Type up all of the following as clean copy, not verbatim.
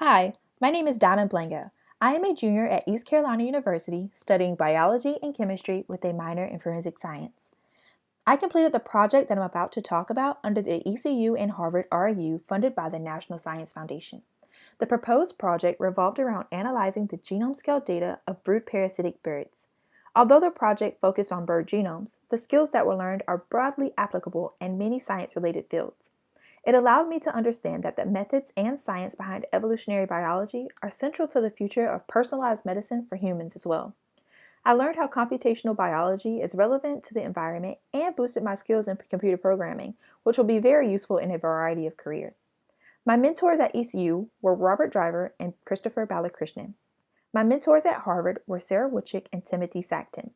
Hi, my name is Diamond Blango. I am a junior at East Carolina University studying biology and chemistry with a minor in forensic science. I completed the project that I'm about to talk about under the ECU and Harvard RU funded by the National Science Foundation. The proposed project revolved around analyzing the genome scale data of brood parasitic birds. Although the project focused on bird genomes, the skills that were learned are broadly applicable in many science-related fields. It allowed me to understand that the methods and science behind evolutionary biology are central to the future of personalized medicine for humans as well. I learned how computational biology is relevant to the environment and boosted my skills in computer programming, which will be very useful in a variety of careers. My mentors at ECU were Robert Driver and Christopher Balakrishnan. My mentors at Harvard were Sarah Woodchick and Timothy Sackton.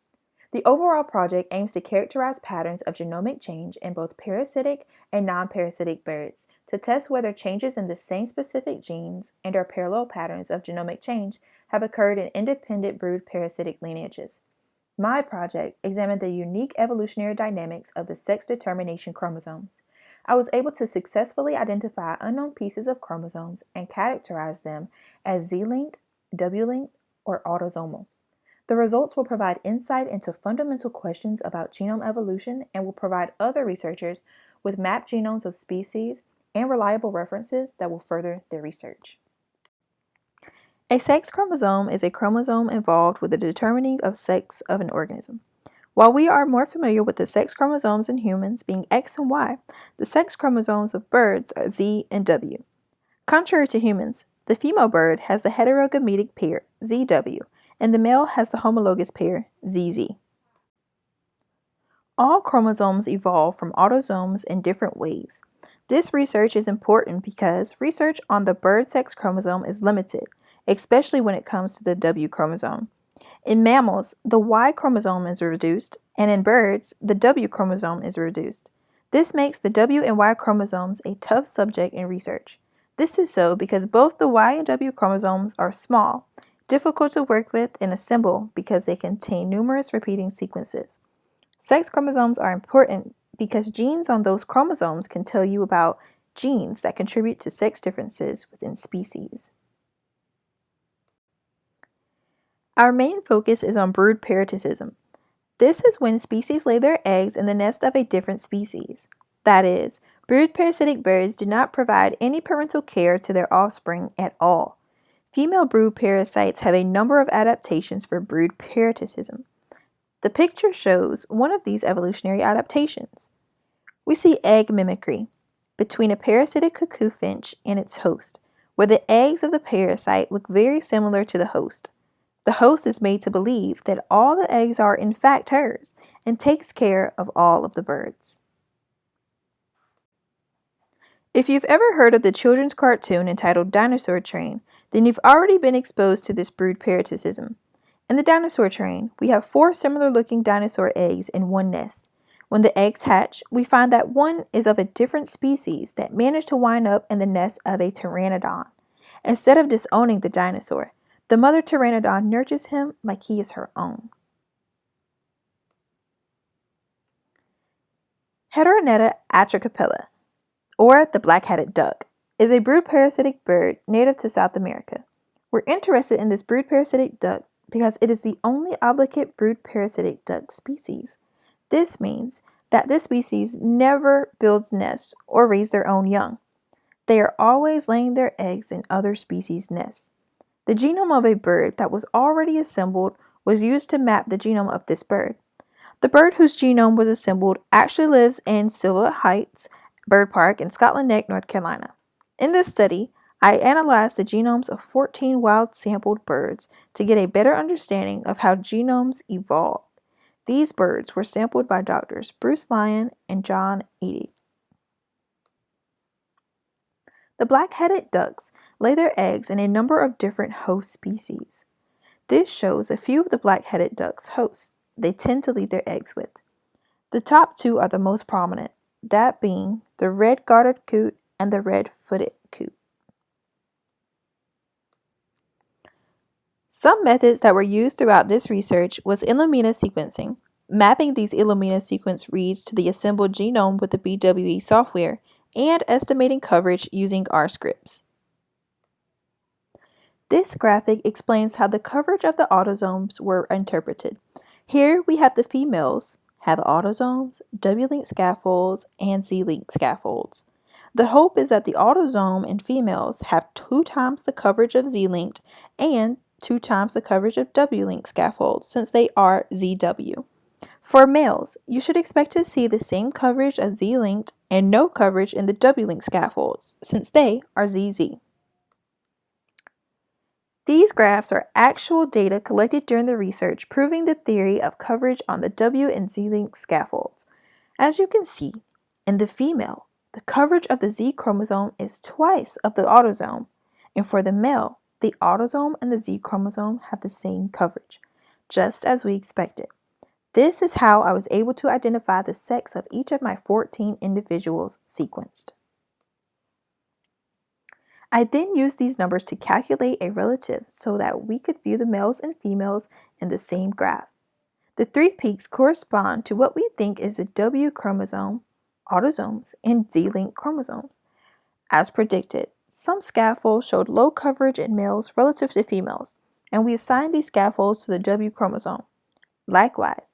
The overall project aims to characterize patterns of genomic change in both parasitic and non-parasitic birds to test whether changes in the same specific genes and/or parallel patterns of genomic change have occurred in independent brood parasitic lineages. My project examined the unique evolutionary dynamics of the sex determination chromosomes. I was able to successfully identify unknown pieces of chromosomes and characterize them as Z-linked, W-linked, or autosomal. The results will provide insight into fundamental questions about genome evolution and will provide other researchers with mapped genomes of species and reliable references that will further their research. A sex chromosome is a chromosome involved with the determining of sex of an organism. While we are more familiar with the sex chromosomes in humans being X and Y, the sex chromosomes of birds are Z and W. Contrary to humans, the female bird has the heterogametic pair ZW, and the male has the homologous pair ZZ. All chromosomes evolve from autosomes in different ways. This research is important because research on the bird sex chromosome is limited, especially when it comes to the W chromosome. In mammals, the Y chromosome is reduced, and in birds, the W chromosome is reduced. This makes the W and Y chromosomes a tough subject in research. This is so because both the Y and W chromosomes are small, difficult to work with and assemble because they contain numerous repeating sequences. Sex chromosomes are important because genes on those chromosomes can tell you about genes that contribute to sex differences within species. Our main focus is on brood parasitism. This is when species lay their eggs in the nest of a different species. That is, brood parasitic birds do not provide any parental care to their offspring at all. Female brood parasites have a number of adaptations for brood parasitism. The picture shows one of these evolutionary adaptations. We see egg mimicry between a parasitic cuckoo finch and its host, where the eggs of the parasite look very similar to the host. The host is made to believe that all the eggs are in fact hers and takes care of all of the birds. If you've ever heard of the children's cartoon entitled Dinosaur Train, then you've already been exposed to this brood parasitism. In the dinosaur train, we have 4 similar-looking dinosaur eggs in one nest. When the eggs hatch, we find that one is of a different species that managed to wind up in the nest of a pteranodon. Instead of disowning the dinosaur, the mother pteranodon nurtures him like he is her own. Heteronetta atricapella, or the black-headed duck, is a brood parasitic bird native to South America. We're interested in this brood parasitic duck because it is the only obligate brood parasitic duck species. This means that this species never builds nests or raises their own young. They are always laying their eggs in other species' nests. The genome of a bird that was already assembled was used to map the genome of this bird. The bird whose genome was assembled actually lives in Silva Heights Bird Park in Scotland Neck, North Carolina. In this study, I analyzed the genomes of 14 wild sampled birds to get a better understanding of how genomes evolved. These birds were sampled by Doctors Bruce Lyon and John Eady. The black-headed ducks lay their eggs in a number of different host species. This shows a few of the black-headed ducks' hosts they tend to leave their eggs with. The top 2 are the most prominent, that being the red-gartered coot and the red-footed coot. Some methods that were used throughout this research was Illumina sequencing, mapping these Illumina sequence reads to the assembled genome with the BWE software, and estimating coverage using R scripts. This graphic explains how the coverage of the autosomes were interpreted. Here we have the females have autosomes, W-linked scaffolds, and Z-linked scaffolds. The hope is that the autosome in females have 2 times the coverage of Z-linked and 2 times the coverage of W-linked scaffolds since they are ZW. For males, you should expect to see the same coverage as Z-linked and no coverage in the W-linked scaffolds since they are ZZ. These graphs are actual data collected during the research proving the theory of coverage on the W and Z-linked scaffolds. As you can see, in the female, the coverage of the Z chromosome is twice of the autosome, and for the male, the autosome and the Z chromosome have the same coverage, just as we expected. This is how I was able to identify the sex of each of my 14 individuals sequenced. I then used these numbers to calculate a relative so that we could view the males and females in the same graph. The 3 peaks correspond to what we think is the W chromosome, autosomes, and Z-linked chromosomes. As predicted, some scaffolds showed low coverage in males relative to females, and we assigned these scaffolds to the W chromosome. Likewise,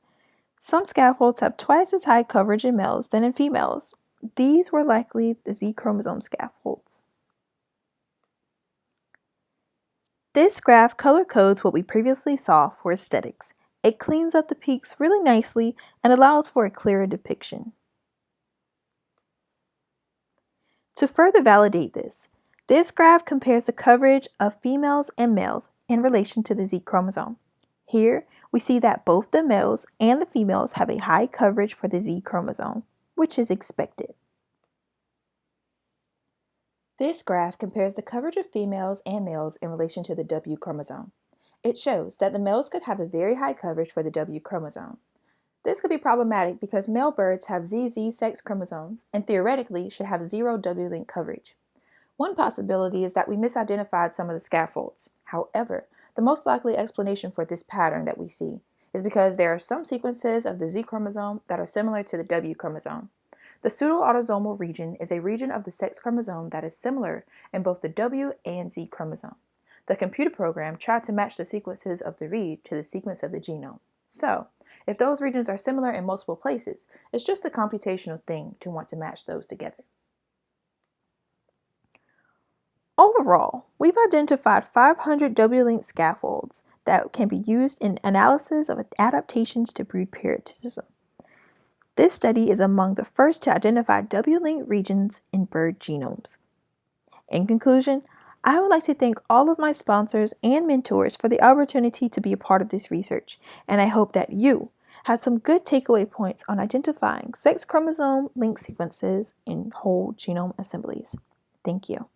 some scaffolds have twice as high coverage in males than in females. These were likely the Z chromosome scaffolds. This graph color codes what we previously saw for aesthetics. It cleans up the peaks really nicely and allows for a clearer depiction. To further validate this graph compares the coverage of females and males in relation to the Z chromosome. Here, we see that both the males and the females have a high coverage for the Z chromosome, which is expected. This graph compares the coverage of females and males in relation to the W chromosome. It shows that the males could have a very high coverage for the W chromosome. This could be problematic because male birds have ZZ sex chromosomes and theoretically should have 0 W-linked coverage. One possibility is that we misidentified some of the scaffolds. However, the most likely explanation for this pattern that we see is because there are some sequences of the Z chromosome that are similar to the W chromosome. The pseudoautosomal region is a region of the sex chromosome that is similar in both the W and Z chromosome. The computer program tried to match the sequences of the read to the sequence of the genome. So, if those regions are similar in multiple places, it's just a computational thing to want to match those together. Overall, we've identified 500 W-linked scaffolds that can be used in analysis of adaptations to breed parasitism. This study is among the first to identify W-linked regions in bird genomes. In conclusion, I would like to thank all of my sponsors and mentors for the opportunity to be a part of this research, and I hope that you had some good takeaway points on identifying sex chromosome linked sequences in whole genome assemblies. Thank you.